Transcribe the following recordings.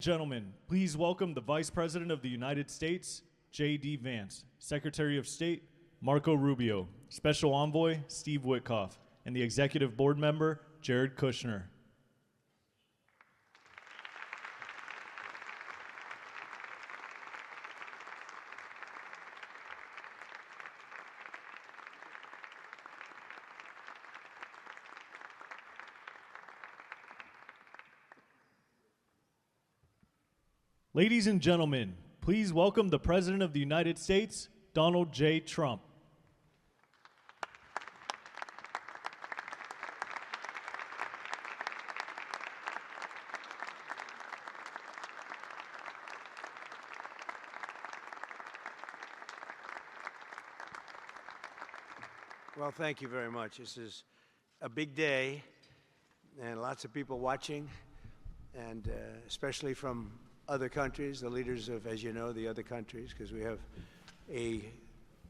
Gentlemen, please welcome the Vice President of the United States, J.D. Vance, Secretary of State, Marco Rubio, Special Envoy, Steve Witkoff, and the Executive Board Member, Jared Kushner. Ladies and gentlemen, please welcome the President of the United States, Donald J. Trump. Well, thank you very much. This is a big day and lots of people watching, and especially from other countries, the leaders of, as you know, the other countries, because we have a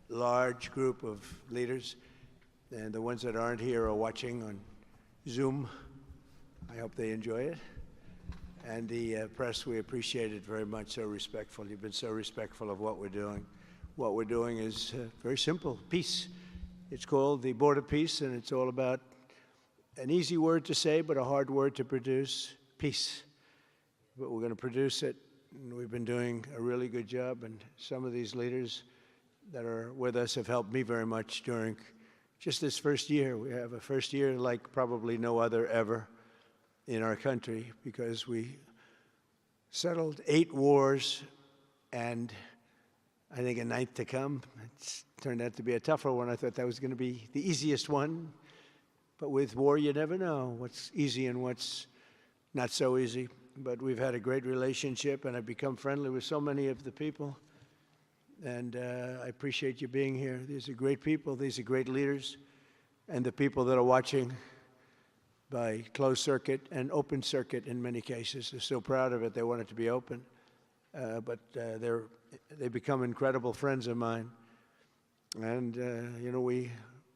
large group of leaders, and the ones that aren't here are watching on Zoom. I hope they enjoy it. And the press, we appreciate it very much, so respectful. You've been so respectful of what we're doing. What we're doing is very simple, peace. It's called the Board of Peace, and it's all about an easy word to say, but a hard word to produce, peace. But we're going to produce it, and we've been doing a really good job, and some of these leaders that are with us have helped me very much during just this first year. We have a first year like probably no other ever in our country, because we settled 8 wars and I think a 9th to come. It's turned out to be a tougher one. I thought that was going to be the easiest one, but with war you never know what's easy and what's not so easy. But we've had a great relationship, and I've become friendly with so many of the people. And I appreciate you being here. These are great people. These are great leaders. And the people that are watching by closed circuit and open circuit in many cases, they're so proud of it. They want it to be open. But they become incredible friends of mine. And, you know, we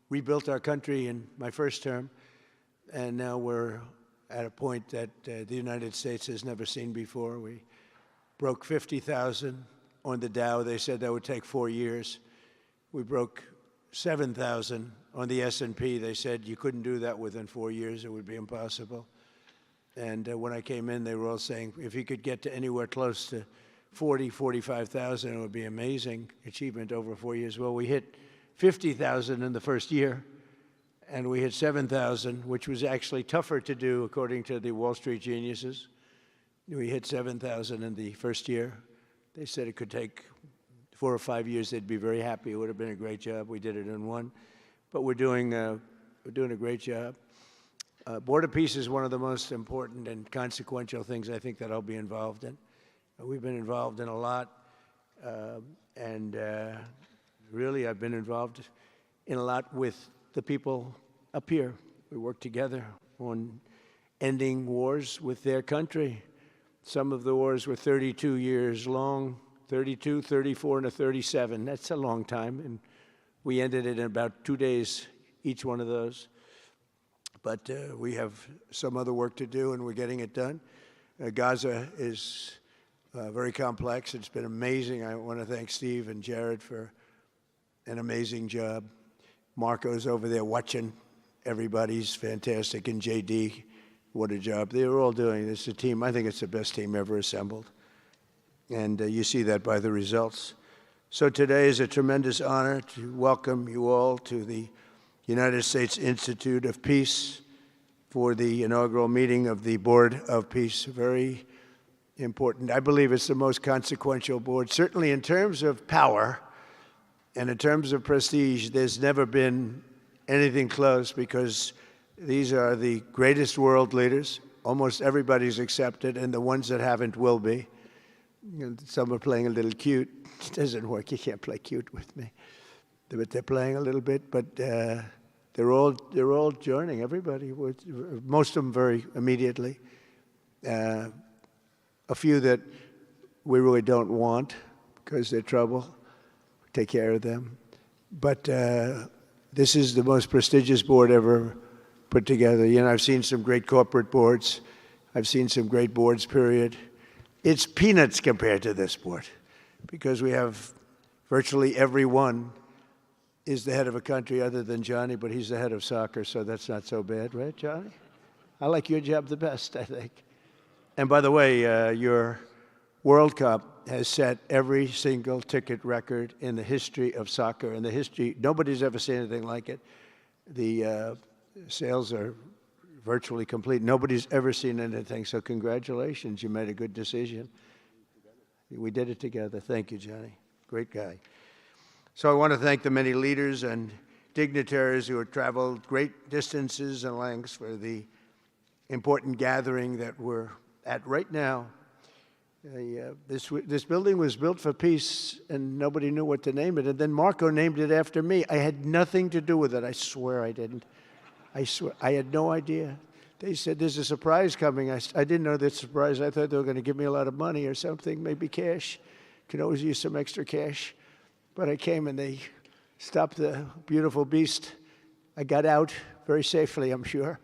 rebuilt our country in my first term, and now we're at a point that the United States has never seen before. We broke 50,000 on the Dow. They said that would take 4 years. We broke 7,000 on the S&P. They said you couldn't do that within 4 years. It would be impossible. And when I came in, they were all saying, if you could get to anywhere close to 45,000, it would be amazing achievement over 4 years. Well, we hit 50,000 in the first year, and we hit 7,000, which was actually tougher to do, according to the Wall Street geniuses. We hit 7,000 in the first year. They said it could take 4 or 5 years. They'd be very happy. It would have been a great job. We did it in 1. But we're doing a great job. Board of Peace is one of the most important and consequential things I think that I'll be involved in. We've been involved in a lot, and really I've been involved in a lot with the people up here. We work together on ending wars with their country. Some of the wars were 32 years long, 32, 34, and a 37. That's a long time, and we ended it in about 2 days, each one of those. But we have some other work to do, and we're getting it done. Gaza is very complex. It's been amazing. I want to thank Steve and Jared for an amazing job. Marco's over there watching. Everybody's fantastic. And J.D., what a job. They're all doing. It's a team. I think it's the best team ever assembled. And you see that by the results. So today is a tremendous honor to welcome you all to the United States Institute of Peace for the inaugural meeting of the Board of Peace. Very important. I believe it's the most consequential board, certainly in terms of power. And in terms of prestige, there's never been anything close, because these are the greatest world leaders. Almost everybody's accepted, and the ones that haven't will be. And some are playing a little cute. It doesn't work. You can't play cute with me. But they're playing a little bit. But they're all joining. Everybody, most of them very immediately. A few that we really don't want because they're trouble. Take care of them. But this is the most prestigious board ever put together. You know, I've seen some great corporate boards. I've seen some great boards, period. it's peanuts compared to this sport, because we have virtually everyone is the head of a country other than Johnny, but he's the head of soccer, so that's not so bad, right, Johnny? I like your job the best, I think. And by the way, your World Cup has set every single ticket record in the history of soccer. In the history, nobody's ever seen anything like it. The sales are virtually complete. Nobody's ever seen anything, so congratulations. You made a good decision. We did it together. Thank you, Johnny. Great guy. So I want to thank the many leaders and dignitaries who have traveled great distances and lengths for the important gathering that we're at right now. This building was built for peace, and nobody knew what to name it. And then Marco named it after me. I had nothing to do with it. I swear I didn't. I swear. I had no idea. They said, there's a surprise coming. I didn't know that surprise. I thought they were going to give me a lot of money or something, maybe cash. Could always use some extra cash. But I came, and they stopped the beautiful beast. I got out very safely, I'm sure,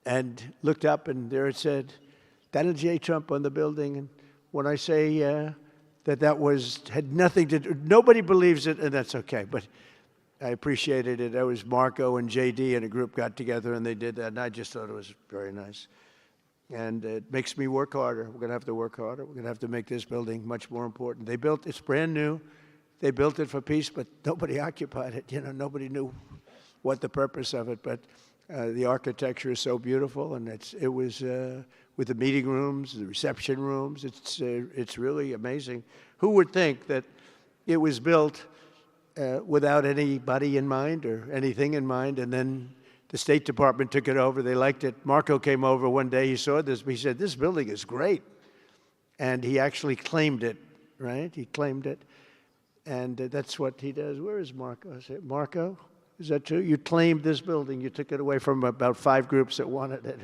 and looked up, and there it said, Donald J. Trump on the building. And when I say that had nothing to do, nobody believes it, and that's okay, but I appreciated it. That was Marco and JD and a group got together, and they did that, and I just thought it was very nice. And it makes me work harder. We're going to have to work harder. We're going to have to make this building much more important. They built, it's brand new. They built it for peace, but nobody occupied it. You know, nobody knew what the purpose of it, but the architecture is so beautiful, and it was with the meeting rooms, the reception rooms, it's really amazing. Who would think that it was built without anybody in mind or anything in mind, and then the State Department took it over. They liked it. Marco came over one day. He saw this. He said, this building is great. And he actually claimed it, right? He claimed it. And that's what he does. Where is Marco? I said, Marco, is that true? You claimed this building. You took it away from about 5 groups that wanted it.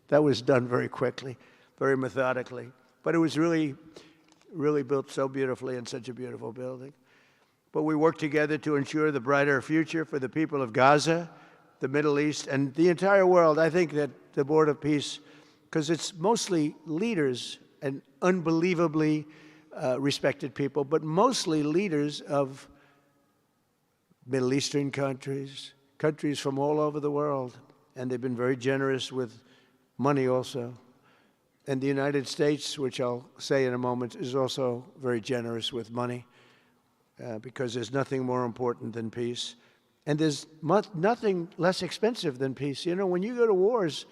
That was done very quickly, very methodically. But it was really, really built so beautifully in such a beautiful building. But we worked together to ensure the brighter future for the people of Gaza, the Middle East, and the entire world. I think that the Board of Peace, because it's mostly leaders and unbelievably respected people, but mostly leaders of Middle Eastern countries, countries from all over the world, and they've been very generous with money also. And the United States, which I'll say in a moment, is also very generous with money because there's nothing more important than peace. And there's nothing less expensive than peace. You know, when you go to wars,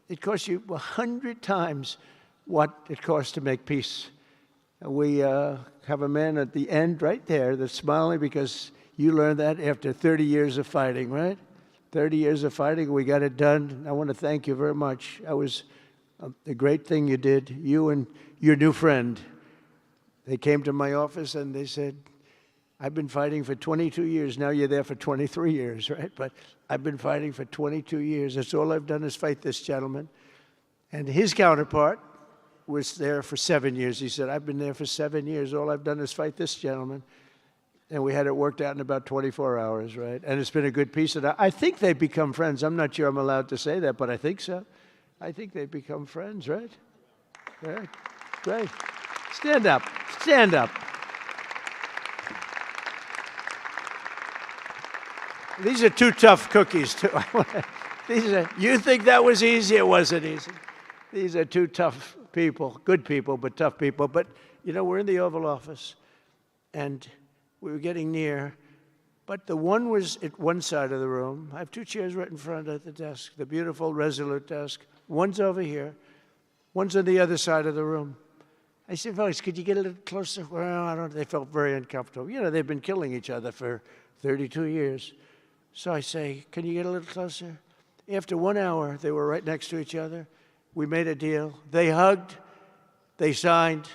it costs you 100 times what it costs to make peace. We have a man at the end right there that's smiling because you learned that after 30 years of fighting, right? 30 years of fighting, we got it done. I want to thank you very much. That was a great thing you did, you and your new friend. They came to my office and they said, I've been fighting for 22 years. Now you're there for 23 years, right? But I've been fighting for 22 years. That's all I've done is fight this gentleman. And his counterpart was there for 7 years. He said, I've been there for 7 years. All I've done is fight this gentleman. And we had it worked out in about 24 hours, right? And it's been a good peace. And I think they've become friends. I'm not sure I'm allowed to say that, but I think so. I think they've become friends, right? Right. Great. Stand up. Stand up. These are 2 tough cookies, too. You think that was easy? It wasn't easy. These are 2 tough people, good people, but tough people. But, you know, we're in the Oval Office, and we were getting near. But the one was at one side of the room. I have 2 chairs right in front of the desk, the beautiful, resolute desk. One's over here. One's on the other side of the room. I said, folks, could you get a little closer? Well, I don't. They felt very uncomfortable. You know, they've been killing each other for 32 years. So I say, can you get a little closer? After 1 hour, they were right next to each other. We made a deal. They hugged. They signed.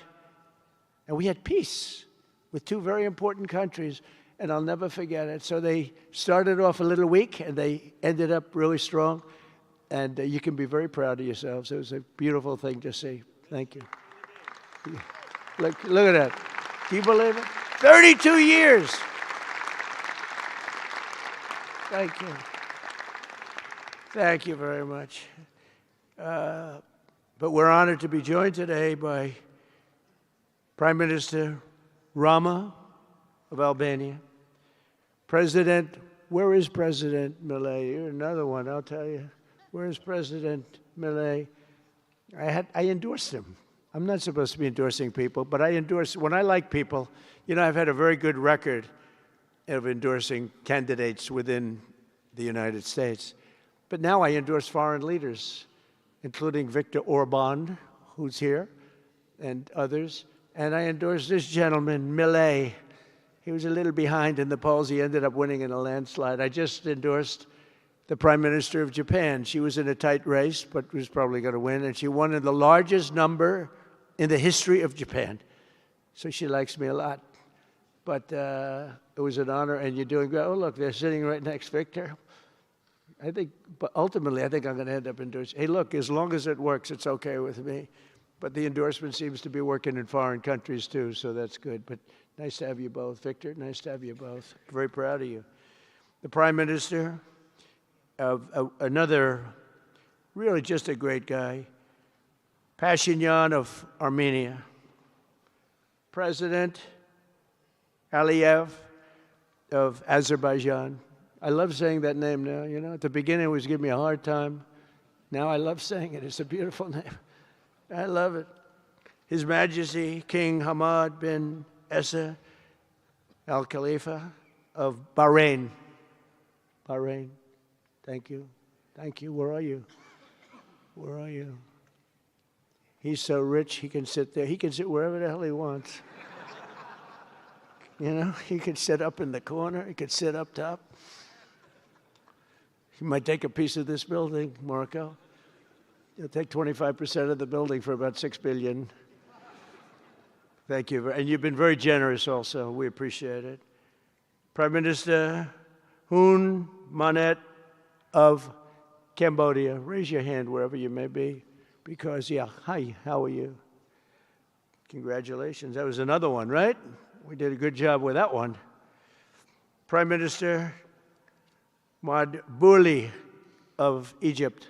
And we had peace with 2 very important countries. And I'll never forget it. So they started off a little weak, and they ended up really strong. And you can be very proud of yourselves. It was a beautiful thing to see. Thank you. Look at that. Can you believe it? 32 years. Thank you. Thank you very much. But we're honored to be joined today by Prime Minister Rama of Albania. President, where is President Milei? You're another one, I'll tell you. Where is President Milei? I endorsed him. I'm not supposed to be endorsing people, but I endorse, when I like people, you know, I've had a very good record of endorsing candidates within the United States. But now I endorse foreign leaders, including Viktor Orban, who's here, and others. And I endorse this gentleman, Milei. He was a little behind in the polls. He ended up winning in a landslide. I just endorsed the Prime Minister of Japan. She was in a tight race, but was probably going to win. And she won in the largest number in the history of Japan. So she likes me a lot. But it was an honor, and you're doing great. Oh, look, they're sitting right next, Victor. I think, but ultimately, I think I'm going to end up endorsing. Hey, look, as long as it works, it's okay with me. But the endorsement seems to be working in foreign countries, too, so that's good. But nice to have you both. Victor, nice to have you both. Very proud of you. The Prime Minister of another, really just a great guy, Pashinyan of Armenia. President Aliyev of Azerbaijan. I love saying that name now. You know, at the beginning it was giving me a hard time. Now I love saying it. It's a beautiful name. I love it. His Majesty King Hamad bin Isa Al Khalifa of Bahrain. Bahrain. Thank you. Thank you. Where are you? Where are you? He's so rich, he can sit there. He can sit wherever the hell he wants. You know, he could sit up in the corner. He could sit up top. He might take a piece of this building, Marco. He'll take 25% of the building for about $6 billion. Thank you. And you've been very generous also. We appreciate it. Prime Minister Hun Manet of Cambodia. Raise your hand wherever you may be. Because, yeah, hi, how are you? Congratulations. That was another one, right? We did a good job with that one. Prime Minister Madbouli of Egypt.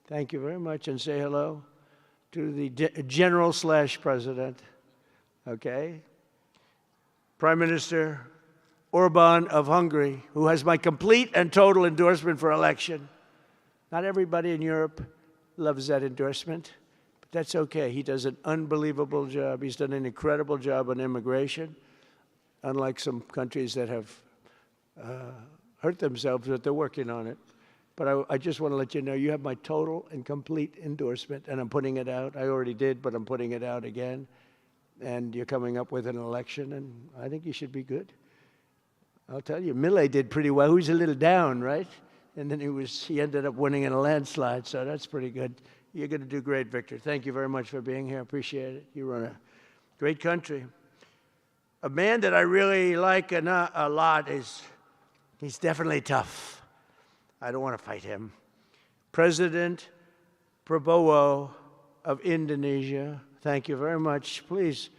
Thank you very much, and say hello to the General/President. Okay. Prime Minister Orban of Hungary, who has my complete and total endorsement for election. Not everybody in Europe loves that endorsement, but that's okay. He does an unbelievable job. He's done an incredible job on immigration, unlike some countries that have hurt themselves, but they're working on it. But I just want to let you know, you have my total and complete endorsement, and I'm putting it out. I already did, but I'm putting it out again. And you're coming up with an election, and I think you should be good. I'll tell you, Milei did pretty well. He was a little down, right? And then he ended up winning in a landslide, so that's pretty good. You're going to do great, Victor. Thank you very much for being here. I appreciate it. You run a great country. A man that I really like a lot he's definitely tough. I don't want to fight him. President Prabowo of Indonesia. Thank you very much. Please,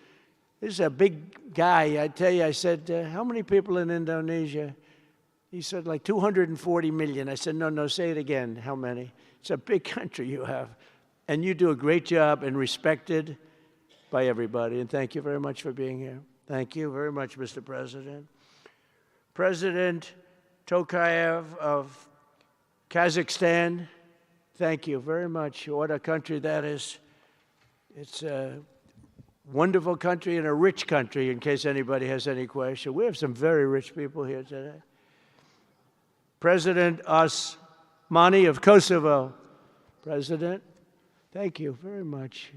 this is a big guy. I tell you, I said, how many people in Indonesia? He said, like 240 million. I said, no, say it again. How many? It's a big country you have. And you do a great job and respected by everybody. And thank you very much for being here. Thank you very much, Mr. President. President Tokayev of Kazakhstan, thank you very much. What a country that is. It's a wonderful country and a rich country, in case anybody has any question. We have some very rich people here today. President Osmani of Kosovo. President, thank you very much.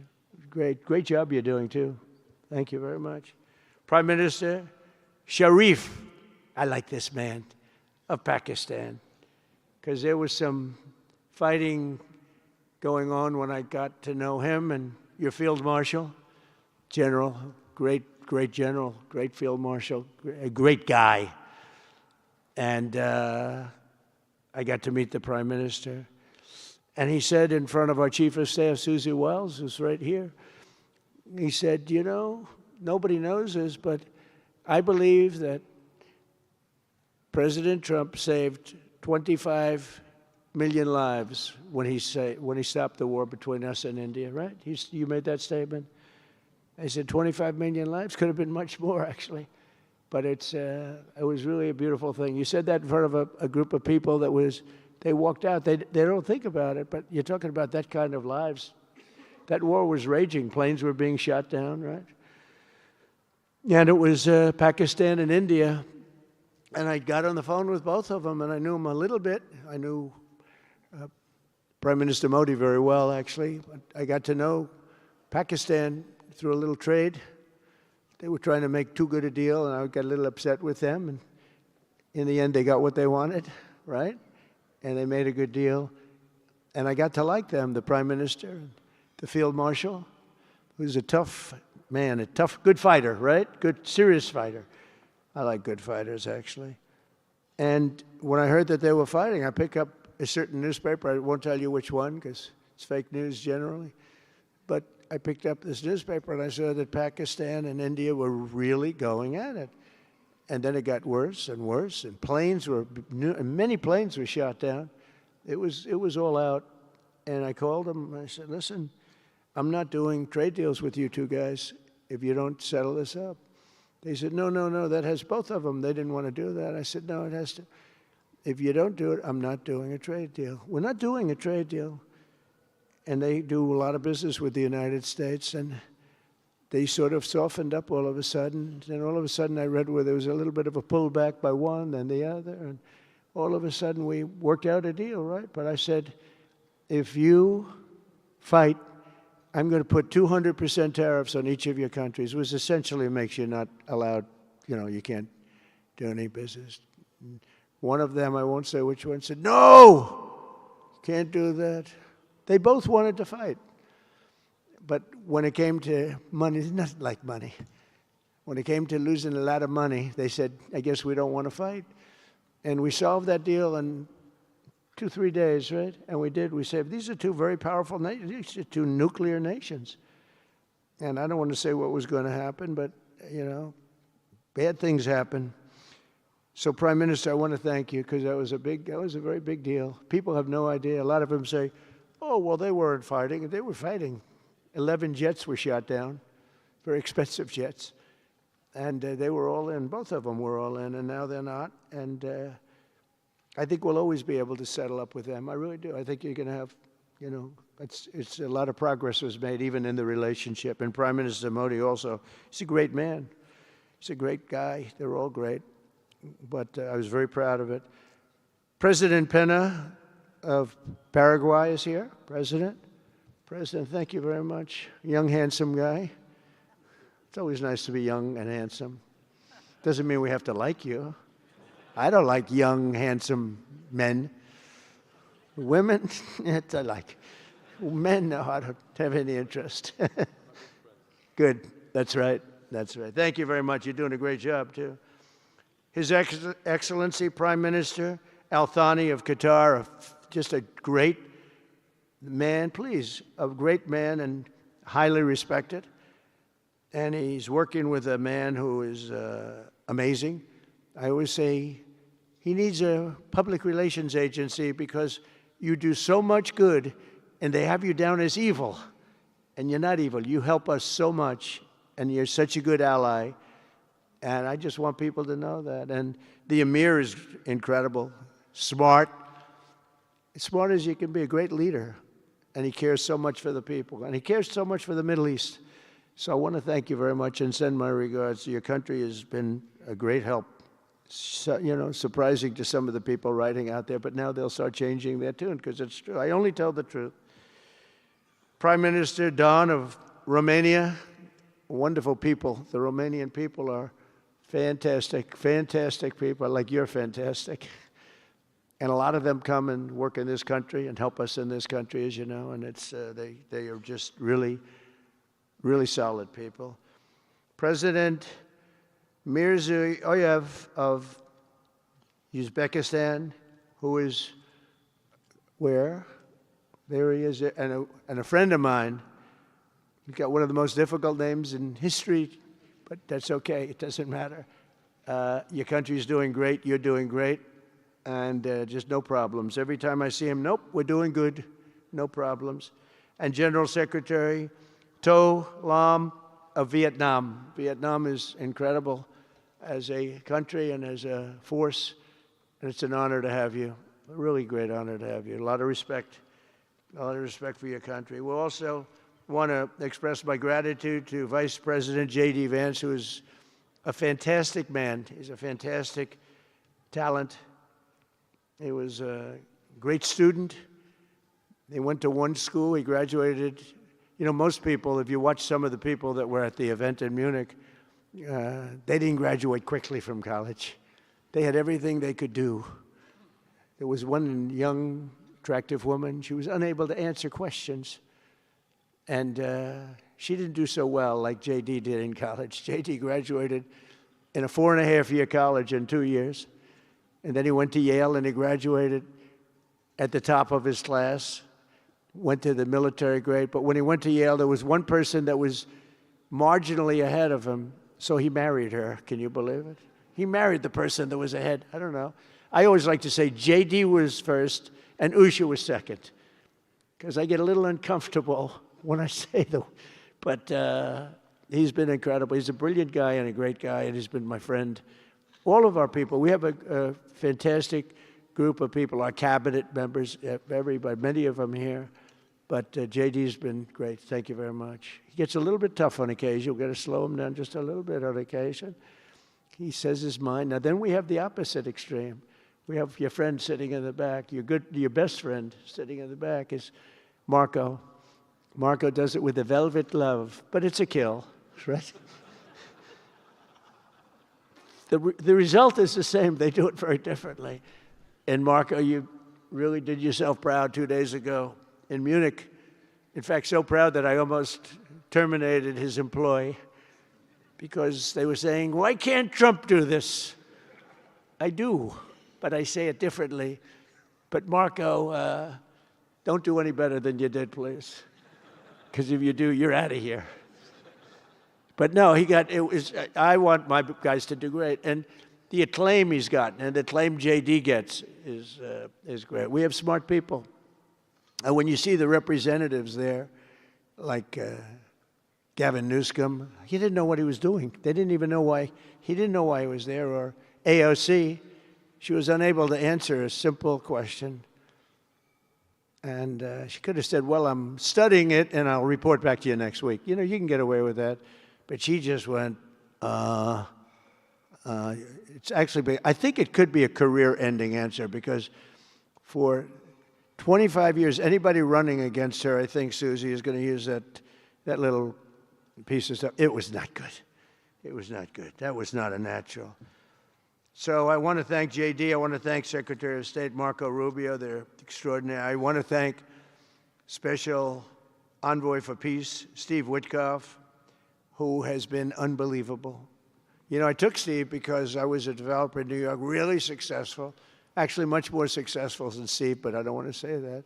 Great job you're doing, too. Thank you very much. Prime Minister Sharif, I like this man, of Pakistan, because there was some fighting going on when I got to know him, and your Field Marshal, General, great General, great Field Marshal, a great guy. And I got to meet the Prime Minister. And he said in front of our Chief of Staff, Susie Wells, who's right here, he said, you know, nobody knows this, but I believe that President Trump saved 25 million lives when he stopped the war between us and India, right? You made that statement? I said, 25 million lives? Could have been much more, actually. But it was really a beautiful thing. You said that in front of a group of people they walked out. They don't think about it, but you're talking about that kind of lives. That war was raging. Planes were being shot down, right? And it was Pakistan and India. And I got on the phone with both of them, and I knew them a little bit. I knew Prime Minister Modi very well, actually. But I got to know Pakistan through a little trade. They were trying to make too good a deal, and I got a little upset with them. And in the end, they got what they wanted, right? And they made a good deal. And I got to like them, the Prime Minister, the Field Marshal, who's a tough man, a tough, good fighter, right? Good, serious fighter. I like good fighters, actually. And when I heard that they were fighting, I picked up a certain newspaper. I won't tell you which one, because it's fake news generally. But I picked up this newspaper, and I saw that Pakistan and India were really going at it. And then it got worse and worse, and many planes were shot down. It was all out. And I called them, and I said, listen, I'm not doing trade deals with you two guys if you don't settle this up. They said, no, that has both of them. They didn't want to do that. I said, no, it has to. If you don't do it, I'm not doing a trade deal. We're not doing a trade deal. And they do a lot of business with the United States, and they sort of softened up all of a sudden. And all of a sudden I read where there was a little bit of a pullback by one, then the other, and all of a sudden we worked out a deal, right? But I said, if you fight, I'm going to put 200% tariffs on each of your countries, which essentially makes you not allowed, you can't do any business. One of them, I won't say which one, said, no, can't do that. They both wanted to fight. But when it came to money, it's not like money. When it came to losing a lot of money, they said, I guess we don't want to fight. And we solved that deal in 2-3 days, right? And we did. We said, these are two very powerful nations. These are two nuclear nations. And I don't want to say what was going to happen, but, bad things happen. So, Prime Minister, I want to thank you, because that was a very big deal. People have no idea. A lot of them say, oh, well, they weren't fighting. They were fighting. 11 jets were shot down, very expensive jets. And they were all in. Both of them were all in, and now they're not. And I think we'll always be able to settle up with them. I really do. I think you're going to have, it's a lot of progress was made even in the relationship. And Prime Minister Modi also, he's a great man. He's a great guy. They're all great. But I was very proud of it. President Pena of Paraguay is here. President, thank you very much. Young, handsome guy. It's always nice to be young and handsome. Doesn't mean we have to like you. I don't like young, handsome men. Women, I like. Men, no, I don't have any interest. Good. That's right. Thank you very much. You're doing a great job, too. His Excellency Prime Minister Al Thani of Qatar, just a great man, a great man and highly respected. And he's working with a man who is amazing. I always say he needs a public relations agency because you do so much good and they have you down as evil. And you're not evil. You help us so much and you're such a good ally. And I just want people to know that. And the Emir is incredible, smart, as smart as you can be, a great leader. And he cares so much for the people. And he cares so much for the Middle East. So I want to thank you very much and send my regards. Your country has been a great help. So, surprising to some of the people writing out there, but now they'll start changing their tune because it's true. I only tell the truth. Prime Minister Don of Romania, wonderful people. The Romanian people are fantastic people, like you're fantastic. And a lot of them come and work in this country and help us in this country, as you know, and it's they are just really, really solid people. President Mirziyoyev of Uzbekistan, who is where? There he is, and a friend of mine. He's got one of the most difficult names in history, but that's okay. It doesn't matter. Your country's doing great. You're doing great. And just no problems. Every time I see him, nope, we're doing good. No problems. And General Secretary To Lam of Vietnam. Vietnam is incredible as a country and as a force, and it's an honor to have you. A really great honor to have you. A lot of respect for your country. We'll also want to express my gratitude to Vice President J.D. Vance, who is a fantastic man. He's a fantastic talent. He was a great student. He went to one school. He graduated. You know, most people, if you watch some of the people that were at the event in Munich, they didn't graduate quickly from college. They had everything they could do. There was one young, attractive woman. She was unable to answer questions. And she didn't do so well like J.D. did in college. J.D. graduated in a 4.5-year college in 2 years. And then he went to Yale and he graduated at the top of his class, went to the military grade. But when he went to Yale, there was one person that was marginally ahead of him, so he married her. Can you believe it? He married the person that was ahead. I don't know. I always like to say J.D. was first and Usha was second, because I get a little uncomfortable when I say them. But he's been incredible. He's a brilliant guy and a great guy, and he's been my friend. All of our people, we have a fantastic group of people, our cabinet members, everybody, many of them here. But J.D.'s been great. Thank you very much. He gets a little bit tough on occasion. We've got to slow him down just a little bit on occasion. He says his mind. Now, then we have the opposite extreme. We have your friend sitting in the back. Your best friend sitting in the back is Marco. Marco does it with a velvet glove, but it's a kill, right? The result is the same. They do it very differently. And Marco, you really did yourself proud 2 days ago in Munich. In fact, so proud that I almost terminated his employ because they were saying, why can't Trump do this? I do, but I say it differently. But Marco, don't do any better than you did, please. Because if you do, you're out of here. But no, I want my guys to do great. And the acclaim he's gotten and the acclaim J.D. gets is great. We have smart people. And when you see the representatives there, like Gavin Newsom, he didn't know what he was doing. They didn't even know why. He didn't know why he was there. Or AOC, she was unable to answer a simple question. And she could have said, well, I'm studying it, and I'll report back to you next week. You know, you can get away with that. But she just went, it's actually, I think it could be a career-ending answer, because for 25 years, anybody running against her, I think Susie is going to use that little piece of stuff. It was not good. It was not good. That was not a natural. So I want to thank J.D. I want to thank Secretary of State Marco Rubio. They're extraordinary. I want to thank Special Envoy for Peace, Steve Witkoff, who has been unbelievable. You know, I took Steve because I was a developer in New York, really successful, actually much more successful than Steve, but I don't want to say that.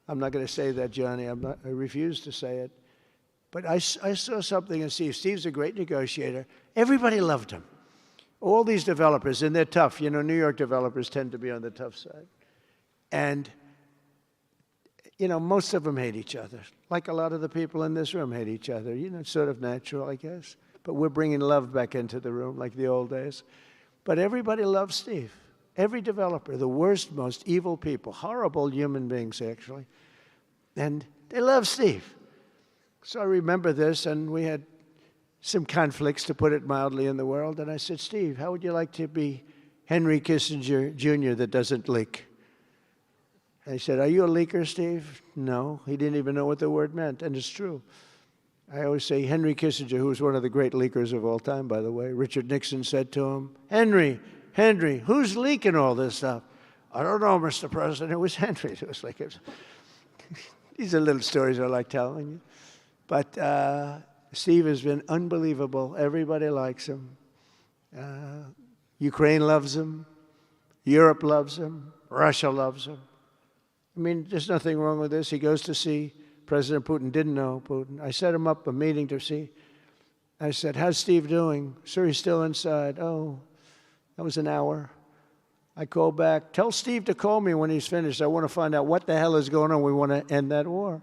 I'm not going to say that, Johnny. I refuse to say it. But I saw something in Steve. Steve's a great negotiator. Everybody loved him. All these developers, and they're tough. You know, New York developers tend to be on the tough side. And, you know, most of them hate each other. Like a lot of the people in this room hate each other. You know, it's sort of natural, I guess. But we're bringing love back into the room like the old days. But everybody loves Steve. Every developer, the worst, most evil people, horrible human beings, actually. And they love Steve. So I remember this, and we had some conflicts, to put it mildly, in the world. And I said, Steve, how would you like to be Henry Kissinger Jr. that doesn't leak? And he said, are you a leaker, Steve? No. He didn't even know what the word meant, and it's true. I always say Henry Kissinger, who was one of the great leakers of all time, by the way, Richard Nixon said to him, Henry, who's leaking all this stuff? I don't know, Mr. President. It was Henry. It was like, these are little stories I like telling you. But Steve has been unbelievable. Everybody likes him. Ukraine loves him. Europe loves him. Russia loves him. I mean, there's nothing wrong with this. He goes to see President Putin. Didn't know Putin. I set him up a meeting to see. I said, how's Steve doing? Sir, he's still inside. Oh, that was an hour. I called back. Tell Steve to call me when he's finished. I want to find out what the hell is going on. We want to end that war.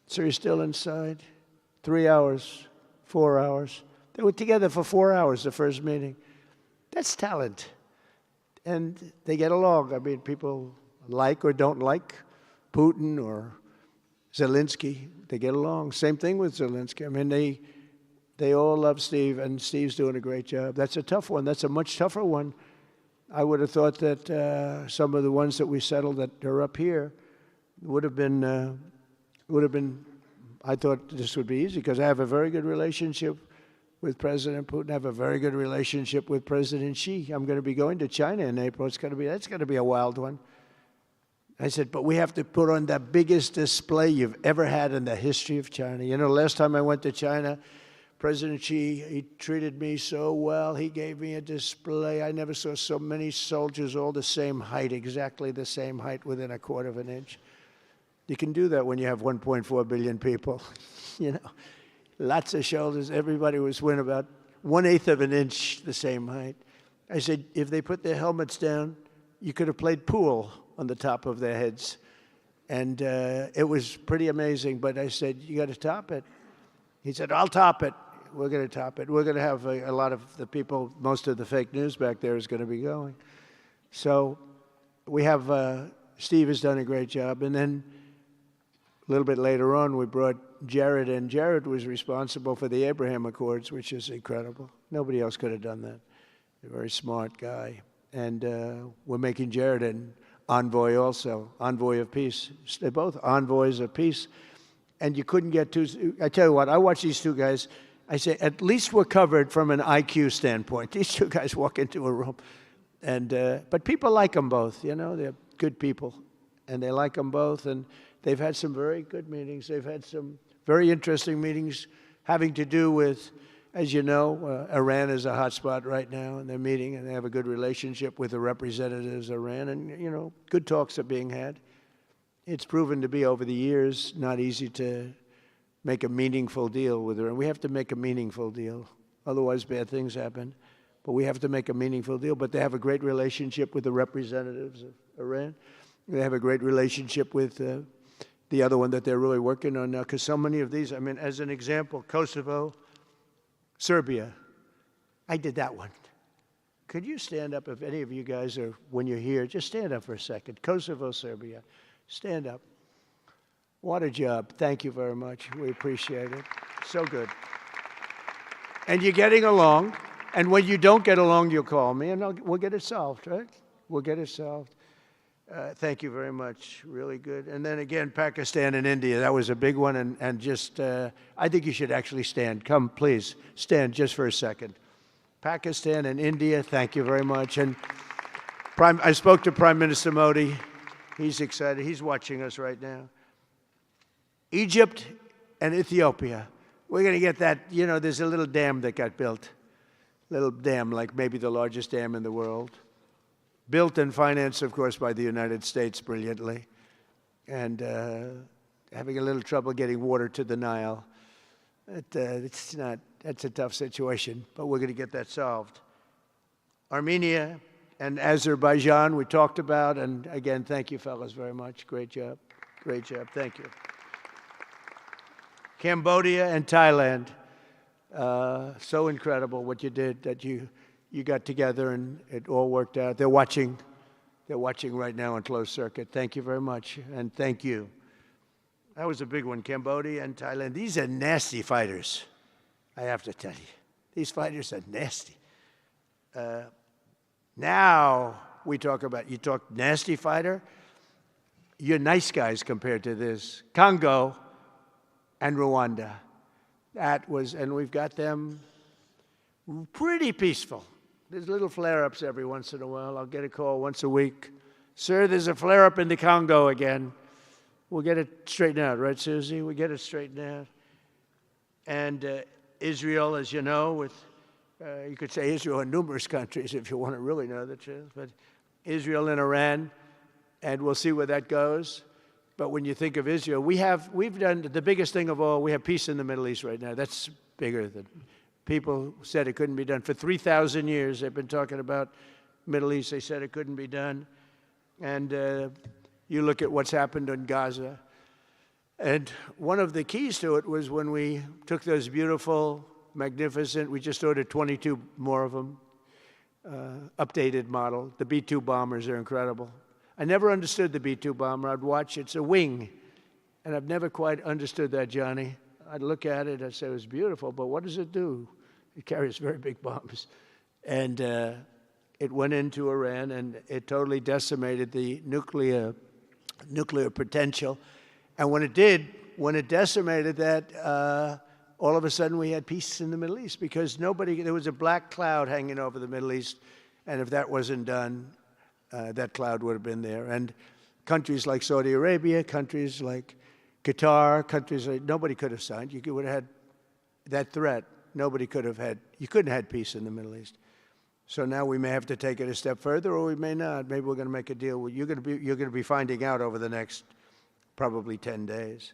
Sir, he's still inside. 3 hours. 4 hours. They were together for 4 hours, the first meeting. That's talent. And they get along. I mean, people like or don't like Putin or Zelensky. They get along. Same thing with Zelensky. I mean, they all love Steve, and Steve's doing a great job. That's a tough one. That's a much tougher one. I would have thought that some of the ones that we settled that are up here would have been, I thought this would be easy because I have a very good relationship with President Putin. I have a very good relationship with President Xi. I'm going to be going to China in April. That's going to be a wild one. I said, but we have to put on the biggest display you've ever had in the history of China. You know, last time I went to China, President Xi, he treated me so well. He gave me a display. I never saw so many soldiers all the same height, exactly the same height within a quarter of an inch. You can do that when you have 1.4 billion people. You know, lots of shoulders. Everybody was within about 1/8 of an inch the same height. I said, if they put their helmets down, you could have played pool on the top of their heads. And it was pretty amazing. But I said, you got to top it. He said, I'll top it. We're going to top it. We're going to have a lot of the people, most of the fake news back there is going to be going. So we have, Steve has done a great job. And then a little bit later on, we brought Jared in. Jared was responsible for the Abraham Accords, which is incredible. Nobody else could have done that. A very smart guy. And we're making Jared an envoy also, envoy of peace. They're both envoys of peace. And you couldn't get two. I tell you what, I watch these two guys. I say, at least we're covered from an IQ standpoint. These two guys walk into a room. And but people like them both, you know. They're good people. And they like them both. And they've had some very good meetings. They've had some very interesting meetings having to do with, as you know, Iran is a hot spot right now. And they're meeting. And they have a good relationship with the representatives of Iran. And, you know, good talks are being had. It's proven to be, over the years, not easy to make a meaningful deal with Iran. We have to make a meaningful deal. Otherwise, bad things happen. But we have to make a meaningful deal. But they have a great relationship with the representatives of Iran. They have a great relationship with the other one that they're really working on now. Because so many of these, I mean, as an example, Kosovo, Serbia. I did that one. Could you stand up, if any of you guys are, when you're here, just stand up for a second. Kosovo, Serbia. Stand up. What a job. Thank you very much. We appreciate it. So good. And you're getting along. And when you don't get along, you'll call me, and we'll get it solved, right? We'll get it solved. Thank you very much. Really good. And then again, Pakistan and India. That was a big one. And just, I think you should actually stand. Come, please. Stand just for a second. Pakistan and India, thank you very much. And I spoke to Prime Minister Modi. He's excited. He's watching us right now. Egypt and Ethiopia. We're going to get that. You know, there's a little dam that got built. Little dam, like maybe the largest dam in the world. Built and financed, of course, by the United States brilliantly. And having a little trouble getting water to the Nile. It's not, that's a tough situation, but we're going to get that solved. Armenia and Azerbaijan, we talked about. And again, thank you, fellas, very much. Great job. Great job. Thank you. Cambodia and Thailand. So incredible what you did, that you got together and it all worked out. They're watching right now on closed circuit. Thank you very much, and thank you. That was a big one, Cambodia and Thailand. These are nasty fighters, I have to tell you. These fighters are nasty. Now we talk about, you talk nasty fighter, you're nice guys compared to this. Congo and Rwanda. That was, and we've got them pretty peaceful. There's little flare-ups every once in a while. I'll get a call once a week. Sir, there's a flare-up in the Congo again. We'll get it straightened out, right, Susie? We'll get it straightened out. And Israel, as you know, with, you could say Israel in numerous countries if you want to really know the truth, but Israel and Iran, and we'll see where that goes. But when you think of Israel, we've done the biggest thing of all. We have peace in the Middle East right now. That's bigger than people said it couldn't be done. For 3,000 years, they've been talking about Middle East. They said it couldn't be done. And you look at what's happened in Gaza. And one of the keys to it was when we took those beautiful, magnificent, we just ordered 22 more of them, updated model. The B-2 bombers are incredible. I never understood the B-2 bomber. I'd watch, it's a wing. And I've never quite understood that, Johnny. I'd look at it, I'd say it was beautiful, but what does it do? It carries very big bombs. And it went into Iran, and it totally decimated the nuclear potential. And when it did, when it decimated that, all of a sudden we had peace in the Middle East, because there was a black cloud hanging over the Middle East, and if that wasn't done, that cloud would have been there. And countries like Saudi Arabia, countries like Qatar, countries like, nobody could have signed. You would have had that threat. Nobody could have had, you couldn't have had peace in the Middle East. So now we may have to take it a step further, or we may not. Maybe we're going to make a deal. You're going to be finding out over the next probably 10 days.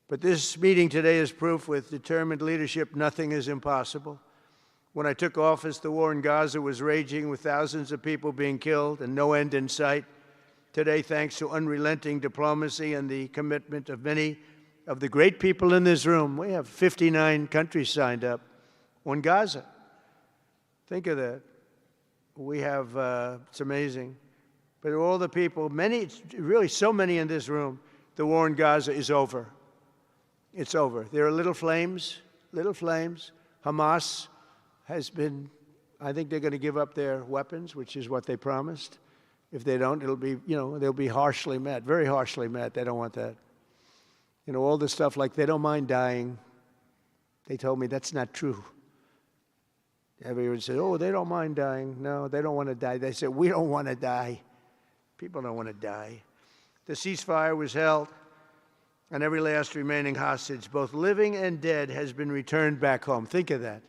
But this meeting today is proof with determined leadership, nothing is impossible. When I took office, the war in Gaza was raging with thousands of people being killed and no end in sight. Today, thanks to unrelenting diplomacy and the commitment of many of the great people in this room, we have 59 countries signed up on Gaza. Think of that. We have, it's amazing. But all the people, many, really so many in this room, the war in Gaza is over. It's over. There are little flames. Hamas has been, I think they're going to give up their weapons, which is what they promised. If they don't, it'll be, they'll be harshly met, very harshly met. They don't want that. All the stuff like they don't mind dying. They told me that's not true. Everyone said, oh, they don't mind dying. No, they don't want to die. They said, we don't want to die. People don't want to die. The ceasefire was held, and every last remaining hostage, both living and dead, has been returned back home. Think of that.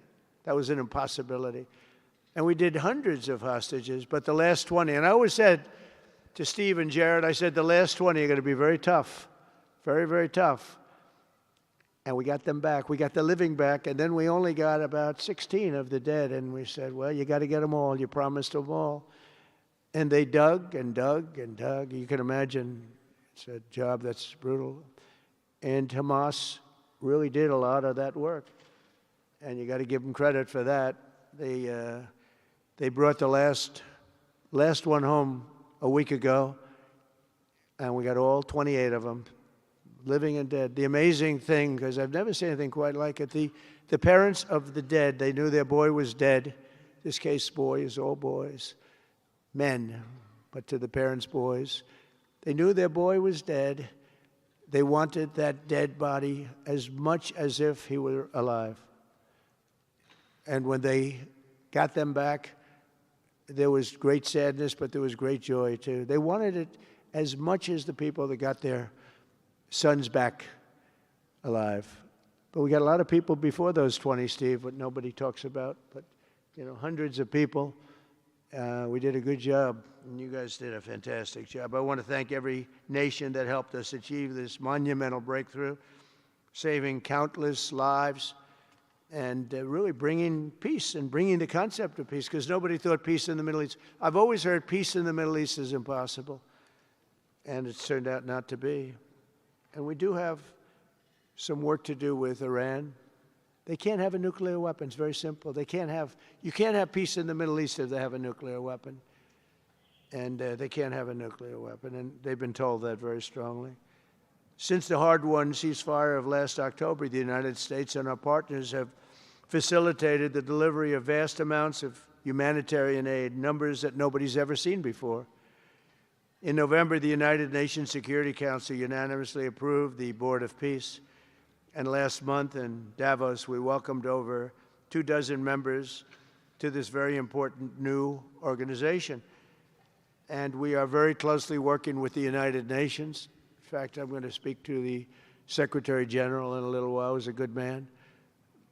That was an impossibility. And we did hundreds of hostages, but the last 20, and I always said to Steve and Jared, I said, the last 20 are going to be very tough, very, very tough. And we got them back. We got the living back, and then we only got about 16 of the dead, and we said, well, you got to get them all. You promised them all. And they dug and dug and dug. You can imagine it's a job that's brutal. And Hamas really did a lot of that work. And you got to give them credit for that. They brought the last one home a week ago, and we got all 28 of them, living and dead. The amazing thing, because I've never seen anything quite like it, the parents of the dead, they knew their boy was dead. This case, boys, all boys, men, but to the parents' boys. They knew their boy was dead. They wanted that dead body as much as if he were alive. And when they got them back, there was great sadness, but there was great joy, too. They wanted it as much as the people that got their sons back alive. But we got a lot of people before those 20, Steve, what nobody talks about. But, hundreds of people. We did a good job, and you guys did a fantastic job. I want to thank every nation that helped us achieve this monumental breakthrough, saving countless lives, and really bringing peace and bringing the concept of peace, because nobody thought peace in the Middle East. I've always heard peace in the Middle East is impossible, and it's turned out not to be. And we do have some work to do with Iran. They can't have a nuclear weapon. It's very simple. You can't have peace in the Middle East if they have a nuclear weapon. And they can't have a nuclear weapon, and they've been told that very strongly. Since the hard-won ceasefire of last October, the United States and our partners have facilitated the delivery of vast amounts of humanitarian aid, numbers that nobody's ever seen before. In November, the United Nations Security Council unanimously approved the Board of Peace. And last month in Davos, we welcomed over 24 members to this very important new organization. And we are very closely working with the United Nations. In fact, I'm going to speak to the Secretary General in a little while. He's a good man.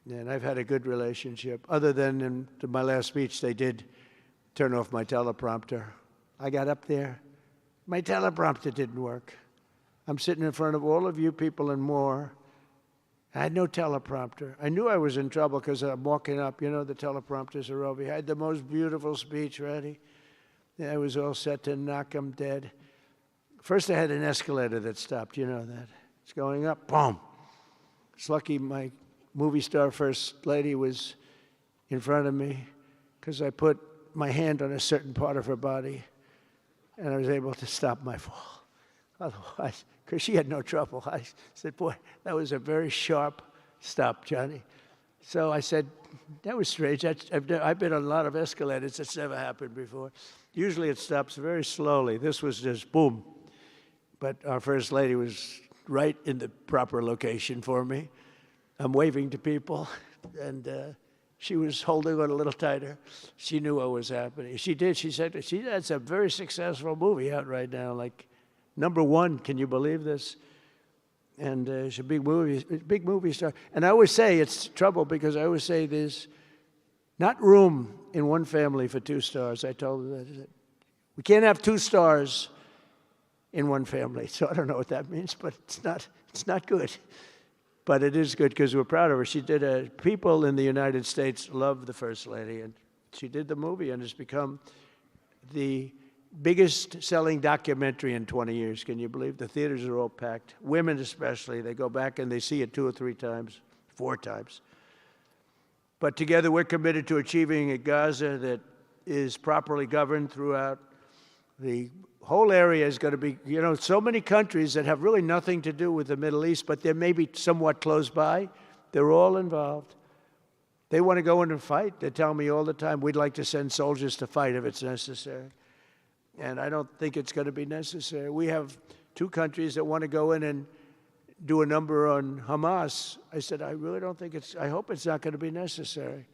And I've had a good relationship. Other than in my last speech, they did turn off my teleprompter. I got up there. My teleprompter didn't work. I'm sitting in front of all of you people and more. I had no teleprompter. I knew I was in trouble because I'm walking up. The teleprompters are over here. I had the most beautiful speech ready. I was all set to knock them dead. First, I had an escalator that stopped. You know that. It's going up, boom. It's lucky my movie star first lady was in front of me because I put my hand on a certain part of her body and I was able to stop my fall. Otherwise, because she had no trouble, I said, boy, that was a very sharp stop, Johnny. So I said, that was strange. I've been on a lot of escalators. It's never happened before. Usually it stops very slowly. This was just boom. But our first lady was right in the proper location for me. I'm waving to people, and she was holding on a little tighter. She knew what was happening. She did. She said, that's a very successful movie out right now, like #1. Can you believe this? And she's a big movie star. And I always say it's trouble because I always say there's not room in one family for 2 stars. I told her that. We can't have 2 stars in one family. So I don't know what that means, but it's not good. But it is good because we're proud of her. She did people in the United States love the First Lady, and she did the movie, and it's become the biggest selling documentary in 20 years. Can you believe? The theaters are all packed. Women especially, they go back and they see it 2 or 3 times, 4 times. But together we're committed to achieving a Gaza that is properly governed throughout. The whole area is going to be, so many countries that have really nothing to do with the Middle East, but they're maybe somewhat close by. They're all involved. They want to go in and fight. They tell me all the time, we'd like to send soldiers to fight if it's necessary. And I don't think it's going to be necessary. We have 2 countries that want to go in and do a number on Hamas. I said, I really don't think I hope it's not going to be necessary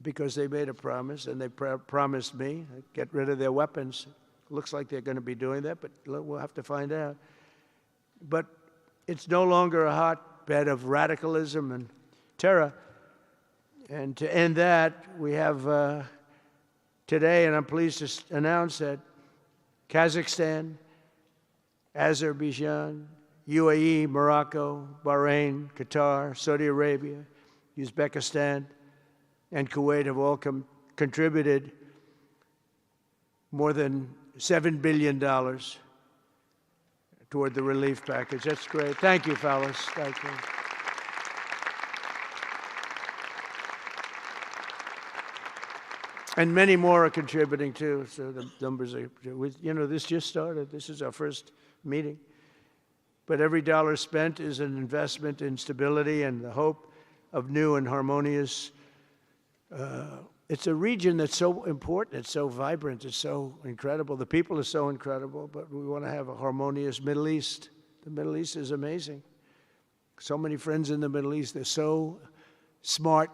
because they made a promise and they promised me get rid of their weapons. Looks like they're going to be doing that, but we'll have to find out. But it's no longer a hotbed of radicalism and terror. And to end that, we have today, and I'm pleased to announce that Kazakhstan, Azerbaijan, UAE, Morocco, Bahrain, Qatar, Saudi Arabia, Uzbekistan, and Kuwait have all contributed more than $7 billion toward the relief package. That's great. Thank you, fellas. Thank you. And many more are contributing too, so the numbers are, this just started. This is our first meeting. But every dollar spent is an investment in stability and the hope of new and harmonious. It's a region that's so important, it's so vibrant, it's so incredible. The people are so incredible, but we want to have a harmonious Middle East. The Middle East is amazing. So many friends in the Middle East, they're so smart.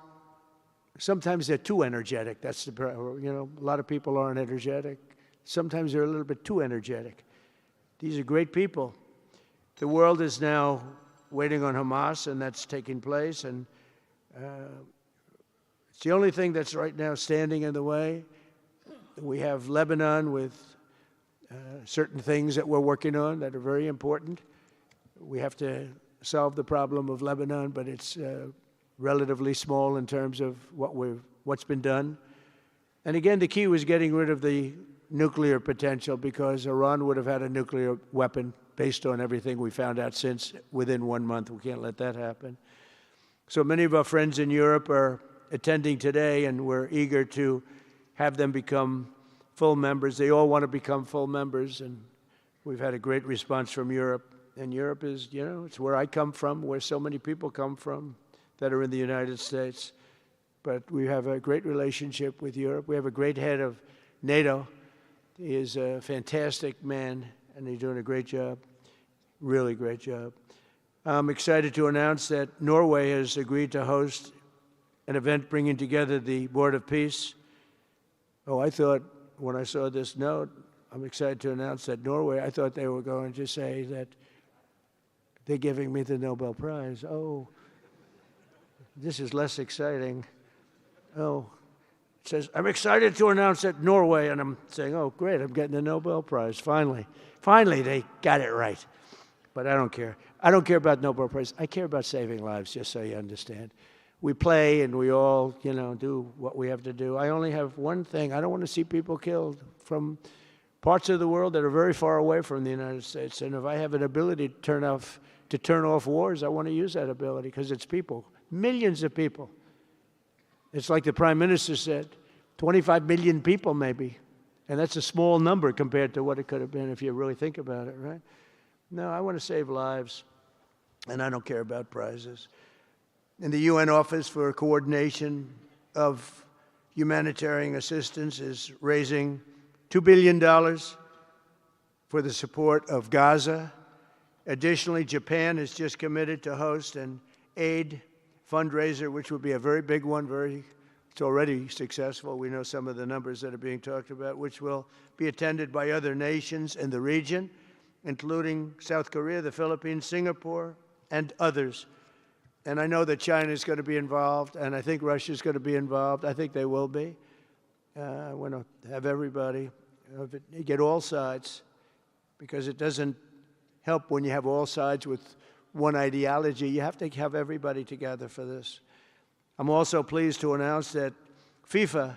Sometimes they're too energetic. That's the problem. A lot of people aren't energetic. Sometimes they're a little bit too energetic. These are great people. The world is now waiting on Hamas, and that's taking place. And it's the only thing that's right now standing in the way. We have Lebanon with certain things that we're working on that are very important. We have to solve the problem of Lebanon, but it's relatively small in terms of what's been done. And again, the key was getting rid of the nuclear potential because Iran would have had a nuclear weapon based on everything we found out since within 1 month. We can't let that happen. So many of our friends in Europe are attending today, and we're eager to have them become full members. They all want to become full members, and we've had a great response from Europe. And Europe is, it's where I come from, where so many people come from that are in the United States. But we have a great relationship with Europe. We have a great head of NATO. He is a fantastic man, and he's doing a great job, really great job. I'm excited to announce that Norway has agreed to host an event bringing together the Board of Peace. Oh, I thought when I saw this note, I'm excited to announce that Norway, I thought they were going to say that they're giving me the Nobel Prize. Oh, this is less exciting. Oh, it says, I'm excited to announce that Norway, and I'm saying, oh, great, I'm getting the Nobel Prize, finally. Finally, they got it right. But I don't care. I don't care about Nobel Prize. I care about saving lives, just so you understand. We play and we all, do what we have to do. I only have one thing. I don't want to see people killed from parts of the world that are very far away from the United States. And if I have an ability to turn off to turn off wars, I want to use that ability because it's people, millions of people. It's like the Prime Minister said, 25 million people maybe. And that's a small number compared to what it could have been if you really think about it, right? No, I want to save lives, and I don't care about prizes. And the UN Office for Coordination of Humanitarian Assistance is raising $2 billion for the support of Gaza. Additionally, Japan has just committed to host an aid fundraiser, which will be a very big one. It's already successful. We know some of the numbers that are being talked about, which will be attended by other nations in the region, including South Korea, the Philippines, Singapore, and others. And I know that China is going to be involved, and I think Russia is going to be involved. I think they will be. I want to have everybody, get all sides, because it doesn't help when you have all sides with one ideology. You have to have everybody together for this. I'm also pleased to announce that FIFA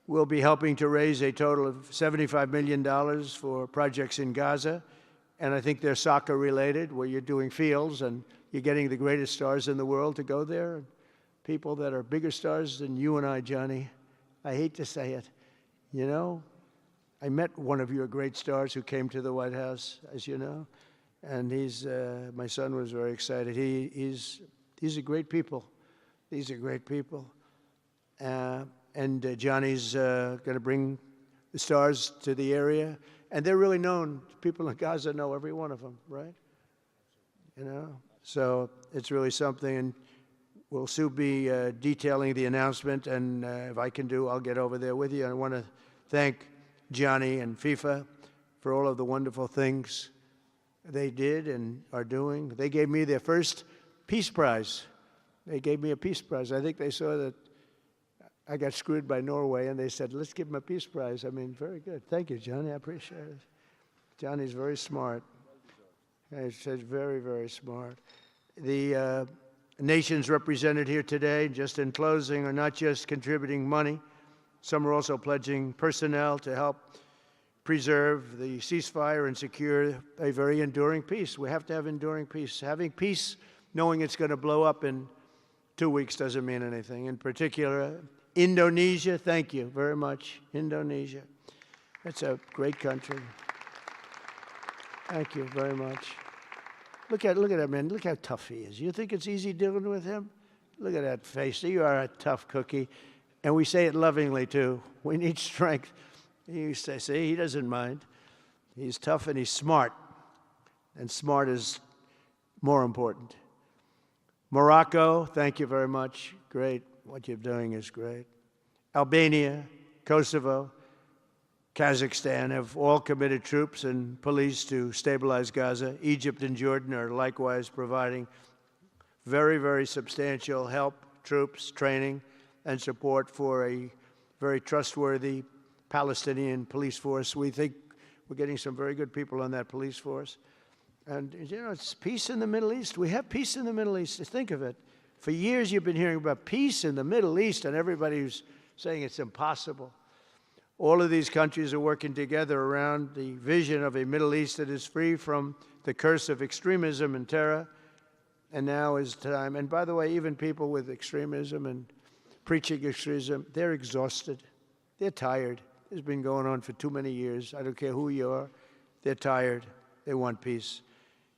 will be helping to raise a total of $75 million for projects in Gaza. And I think they're soccer related, where you're doing fields and you're getting the greatest stars in the world to go there. People that are bigger stars than you and I, Johnny. I hate to say it. You know, I met one of your great stars who came to the White House, as you know. And my son was very excited. These are great people. These are great people. And Johnny's going to bring the stars to the area. And they're really known. People in Gaza know every one of them, right? You know? So it's really something. And we'll soon be detailing the announcement. And if I can do, I'll get over there with you. I want to thank Johnny and FIFA for all of the wonderful things they did and are doing. They gave me their first Peace Prize. They gave me a Peace Prize. I think they saw that I got screwed by Norway, and they said, let's give him a Peace Prize. I mean, very good. Thank you, Johnny. I appreciate it. Johnny's very smart. He's very, very smart. The nations represented here today, just in closing, are not just contributing money. Some are also pledging personnel to help preserve the ceasefire and secure a very enduring peace. We have to have enduring peace. Having peace, knowing it's going to blow up in 2 weeks doesn't mean anything. In particular, Indonesia, thank you very much, Indonesia. It's a great country. Thank you very much. Look at that man. Look how tough he is. You think it's easy dealing with him? Look at that face. You are a tough cookie. And we say it lovingly, too. We need strength. You say, see, he doesn't mind. He's tough and he's smart. And smart is more important. Morocco, thank you very much. Great. What you're doing is great. Albania, Kosovo, Kazakhstan have all committed troops and police to stabilize Gaza. Egypt and Jordan are likewise providing very, very substantial help, troops, training, and support for a very trustworthy Palestinian police force. We think we're getting some very good people on that police force. And, you know, it's peace in the Middle East. We have peace in the Middle East. Think of it. For years you've been hearing about peace in the Middle East, and everybody's saying it's impossible. All of these countries are working together around the vision of a Middle East that is free from the curse of extremism and terror. And now is time. And by the way, even people with extremism and preaching extremism, they're exhausted. They're tired. It's been going on for too many years. I don't care who you are. They're tired. They want peace.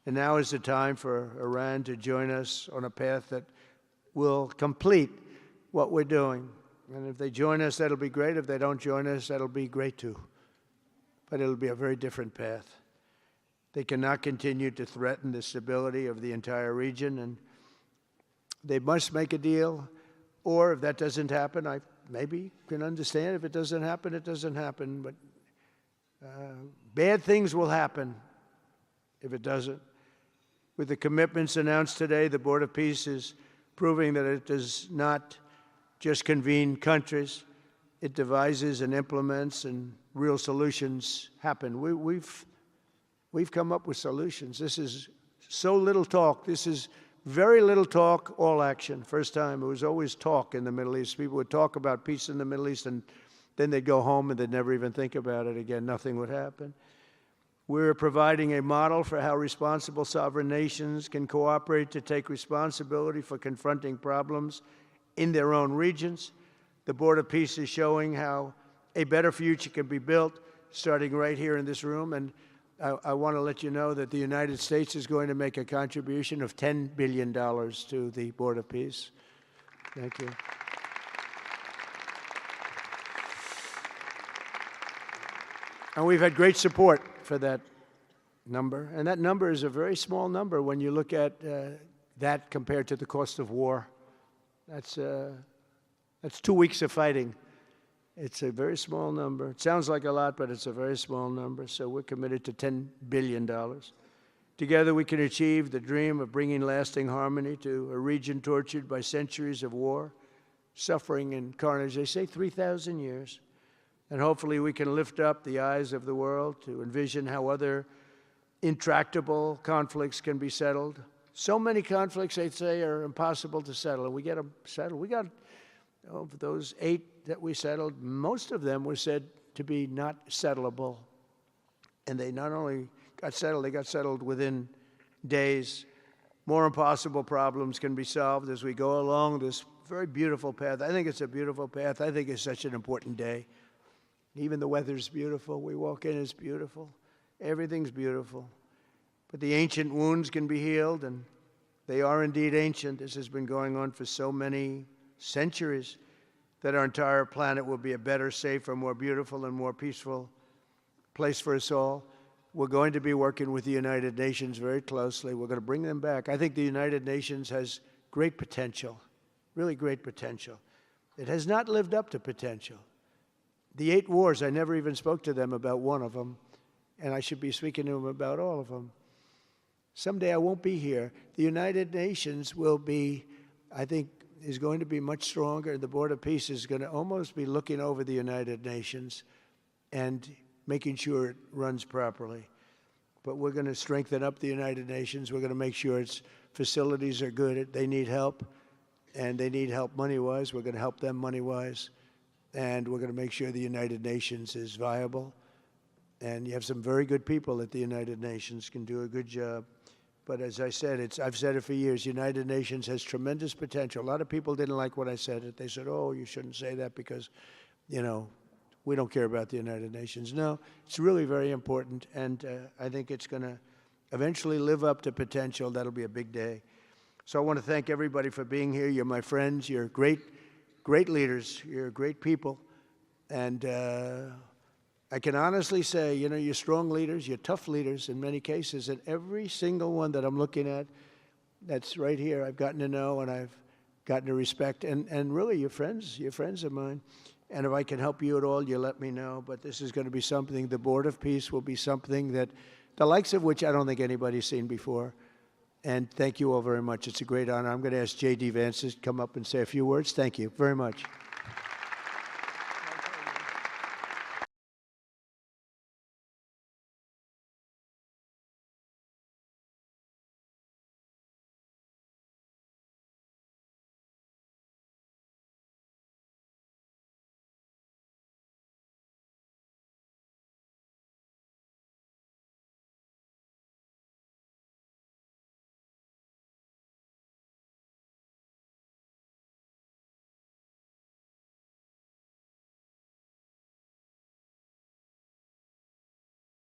And now is the time for Iran to join us on a path that will complete what we're doing. And if they join us, that'll be great. If they don't join us, that'll be great too. But it'll be a very different path. They cannot continue to threaten the stability of the entire region, and they must make a deal. Or if that doesn't happen, I maybe can understand. If it doesn't happen, it doesn't happen. But bad things will happen if it doesn't. With the commitments announced today, the Board of Peace is proving that it does not just convene countries. It devises and implements, and real solutions happen. We've come up with solutions. This is so little talk. This is very little talk, all action. First time, it was always talk in the Middle East. People would talk about peace in the Middle East, and then they'd go home and they'd never even think about it again. Nothing would happen. We're providing a model for how responsible sovereign nations can cooperate to take responsibility for confronting problems in their own regions. The Board of Peace is showing how a better future can be built, starting right here in this room. And I want to let you know that the United States is going to make a contribution of $10 billion to the Board of Peace. Thank you. And we've had great support for that number. And that number is a very small number when you look at that compared to the cost of war. That's 2 weeks of fighting. It's a very small number. It sounds like a lot, but it's a very small number. So we're committed to $10 billion. Together we can achieve the dream of bringing lasting harmony to a region tortured by centuries of war, suffering, and carnage. They say 3,000 years. And hopefully we can lift up the eyes of the world to envision how other intractable conflicts can be settled. So many conflicts, they'd say, are impossible to settle, and we get them settled. We got, of those 8 that we settled, most of them were said to be not settleable. And they not only got settled, they got settled within days. More impossible problems can be solved as we go along this very beautiful path. I think it's a beautiful path. I think it's such an important day. Even the weather's beautiful. We walk in, it's beautiful. Everything's beautiful. But the ancient wounds can be healed, and they are indeed ancient. This has been going on for so many centuries that our entire planet will be a better, safer, more beautiful, and more peaceful place for us all. We're going to be working with the United Nations very closely. We're going to bring them back. I think the United Nations has great potential, really great potential. It has not lived up to potential. The 8 wars, I never even spoke to them about one of them, and I should be speaking to them about all of them. Someday I won't be here. The United Nations will be, I think, is going to be much stronger. The Board of Peace is going to almost be looking over the United Nations and making sure it runs properly. But we're going to strengthen up the United Nations. We're going to make sure its facilities are good. They need help, and they need help money-wise. We're going to help them money-wise. And we're going to make sure the United Nations is viable. And you have some very good people at the United Nations, can do a good job. But as I said, I've said it for years, the United Nations has tremendous potential. A lot of people didn't like what I said. They said, oh, you shouldn't say that because, you know, we don't care about the United Nations. No, it's really very important, and I think it's going to eventually live up to potential. That'll be a big day. So I want to thank everybody for being here. You're my friends. You're great leaders. You're great people. And I can honestly say, you know, you're strong leaders, you're tough leaders in many cases, and every single one that I'm looking at that's right here, I've gotten to know and I've gotten to respect, and really you're friends of mine. And if I can help you at all, you let me know. But this is going to be something, the Board of Peace will be something that, the likes of which I don't think anybody's seen before. And thank you all very much. It's a great honor. I'm going to ask J.D. Vance to come up and say a few words. Thank you very much.